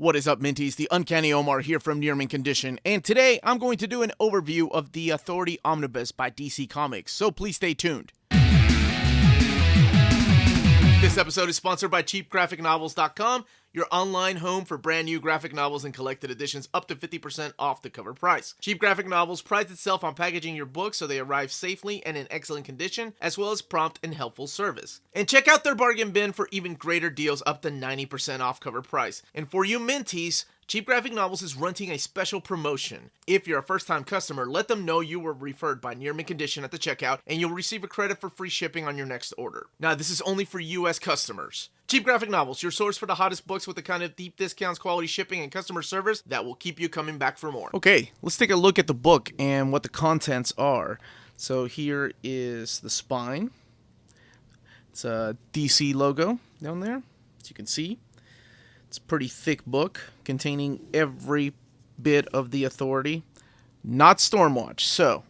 What is up, Minties? The Uncanny Omar here from Near Mint Condition, and today I'm going to do an overview of the Authority Omnibus by DC Comics, so please stay tuned. This episode is sponsored by CheapGraphicNovels.com, your online home for brand new graphic novels and collected editions up to 50% off the cover price. Cheap Graphic Novels prides itself on packaging your books so they arrive safely and in excellent condition, as well as prompt and helpful service. And check out their bargain bin for even greater deals up to 90% off cover price. And for you Minties, Cheap Graphic Novels is running a special promotion. If you're a first-time customer, let them know you were referred by Near Mint Condition at the checkout, and you'll receive a credit for free shipping on your next order. Now, this is only for U.S. customers. Cheap Graphic Novels, your source for the hottest books with the kind of deep discounts, quality shipping, and customer service that will keep you coming back for more. Okay, let's take a look at the book and what the contents are. So here is the spine. It's a DC logo down there, as you can see. It's a pretty thick book containing every bit of the Authority, not Stormwatch. So,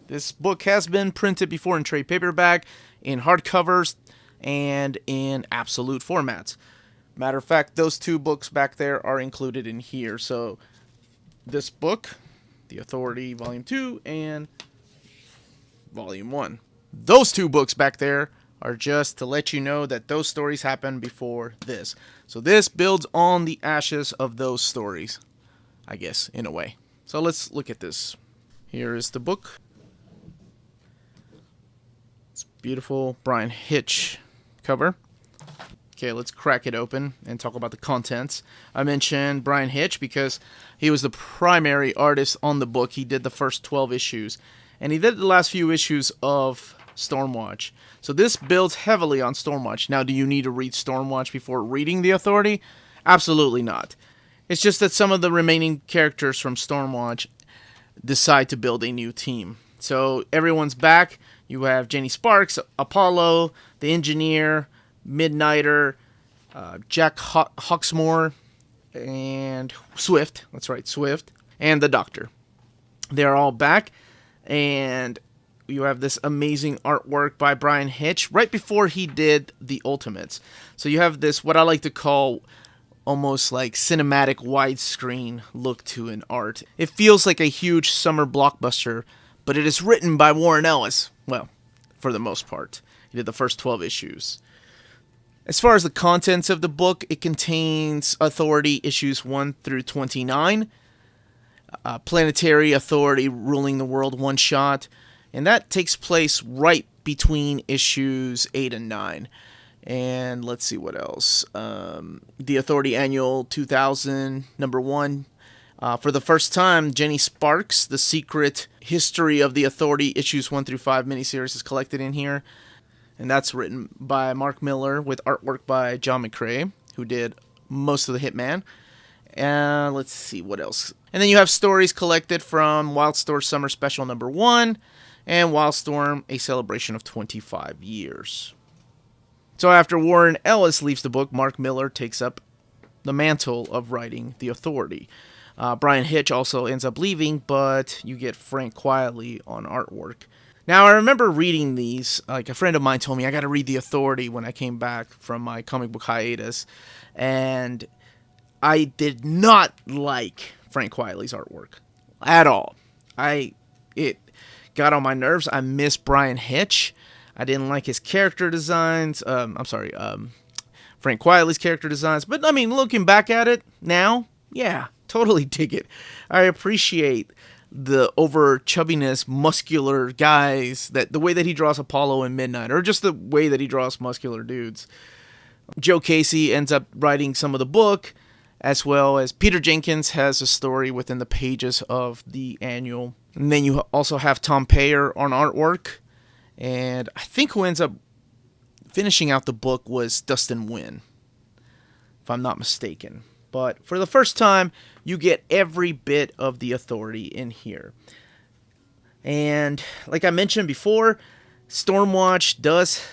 this book has been printed before in trade paperback, in hardcovers, and in absolute formats. Matter of fact, those two books back there are included in here. So, this book, The Authority Volume 2 and Volume 1. Those two books back there are just to let you know that those stories happened before this. So this builds on the ashes of those stories, I guess, in a way. So let's look at this. Here is the book. It's beautiful Brian Hitch cover. Okay, let's crack it open and talk about the contents. I mentioned Brian Hitch because he was the primary artist on the book. He did the first 12 issues, and he did the last few issues of Stormwatch. So this builds heavily on Stormwatch. Now, do you need to read Stormwatch before reading The Authority? Absolutely not. It's just that some of the remaining characters from Stormwatch decide to build a new team. So everyone's back. You have Jenny Sparks, Apollo, the Engineer, Midnighter, Jack Hawksmoor, and Swift. That's right, Swift. And the Doctor. They're all back. And you have this amazing artwork by Brian Hitch right before he did the Ultimates. So you have this, what I like to call almost like cinematic widescreen look to an art. It feels like a huge summer blockbuster, but it is written by Warren Ellis. Well, for the most part. He did the first 12 issues. As far as the contents of the book, it contains Authority issues 1 through 29, Planetary Authority Ruling the World one-shot, and that takes place right between issues 8 and 9. And let's see what else. The Authority Annual 2000, number 1. For the first time, Jenny Sparks, The Secret History of the Authority, issues 1 through 5 miniseries is collected in here. And that's written by Mark Miller with artwork by John McCrae, who did most of the Hitman. And let's see what else. And then you have stories collected from Wildstorm Summer Special number 1. And Wildstorm, a celebration of 25 years. So after Warren Ellis leaves the book, Mark Miller takes up the mantle of writing The Authority. Brian Hitch also ends up leaving, but you get Frank Quitely on artwork. Now, I remember reading these. Like, a friend of mine told me I got to read The Authority when I came back from my comic book hiatus. And I did not like Frank Quitely's artwork at all. It got on my nerves. I miss Brian Hitch. I didn't like his character designs. Frank Quitely's character designs. But, I mean, looking back at it now, yeah, totally dig it. I appreciate the over chubbiness, muscular guys, that the way that he draws Apollo and Midnight, or just the way that he draws muscular dudes. Joe Casey ends up writing some of the book, as well as Peter Jenkins has a story within the pages of the annual. And then you also have Tom Payer on artwork. And I think who ends up finishing out the book was Dustin Nguyen, if I'm not mistaken. But for the first time, you get every bit of the Authority in here. And like I mentioned before, Stormwatch does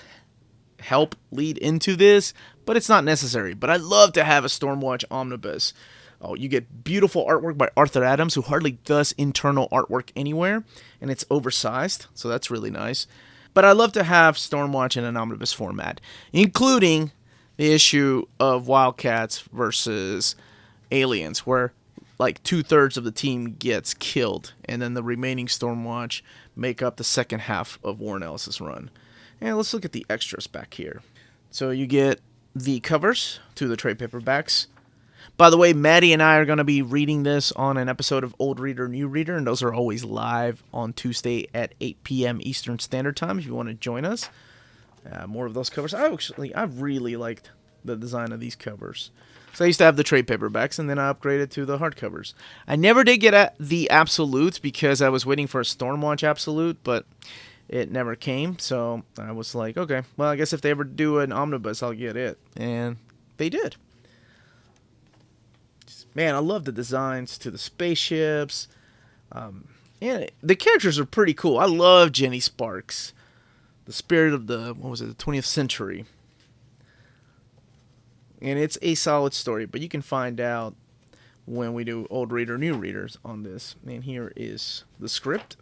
help lead into this, but it's not necessary. But I'd love to have a Stormwatch omnibus. Oh, you get beautiful artwork by Arthur Adams, who hardly does internal artwork anywhere, and it's oversized, so that's really nice. But I'd love to have Stormwatch in an omnibus format, including the issue of Wildcats versus Aliens, where like 2/3 of the team gets killed, and then the remaining Stormwatch make up the second half of Warren Ellis's run. And let's look at the extras back here. So you get the covers to the trade paperbacks. By the way, Maddie and I are going to be reading this on an episode of Old Reader, New Reader, and those are always live on Tuesday at 8 p.m. Eastern Standard Time if you want to join us. More of those covers. I really liked the design of these covers. So I used to have the trade paperbacks, and then I upgraded to the hardcovers. I never did get at the Absolutes because I was waiting for a Stormwatch Absolute, but it never came. So I was like, okay, well, I guess if they ever do an omnibus, I'll get it. And they did. Man, I love the designs to the spaceships. And the characters are pretty cool. I love Jenny Sparks. The spirit of the 20th century. And it's a solid story, but you can find out when we do Old Reader, New Readers on this. And here is the script.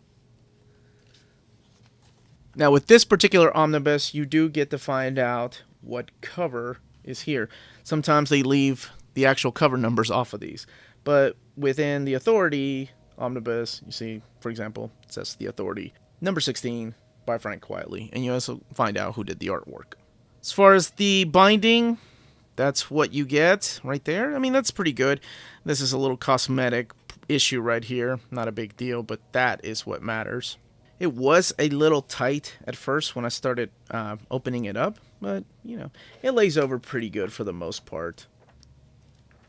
Now, with this particular omnibus, you do get to find out what cover is here. Sometimes they leave the actual cover numbers off of these. But within the Authority Omnibus, you see, for example, it says The Authority, number 16 by Frank Quietly. And you also find out who did the artwork. As far as the binding, that's what you get right there. I mean, that's pretty good. This is a little cosmetic issue right here. Not a big deal, but that is what matters. It was a little tight at first when I started opening it up, but, you know, it lays over pretty good for the most part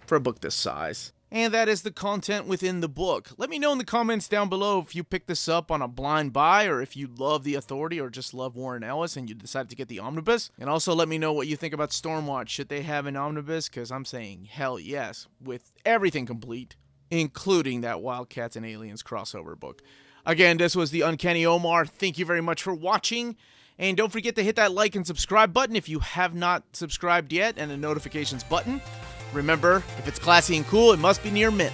for a book this size. And that is the content within the book. Let me know in the comments down below if you picked this up on a blind buy, or if you love the Authority or just love Warren Ellis and you decided to get the omnibus. And also let me know what you think about Stormwatch. Should they have an omnibus? Because I'm saying hell yes, with everything complete, including that Wildcats and Aliens crossover book. Again, this was the Uncanny Omar. Thank you very much for watching. And don't forget to hit that like and subscribe button if you have not subscribed yet, and the notifications button. Remember, if it's classy and cool, it must be near mint.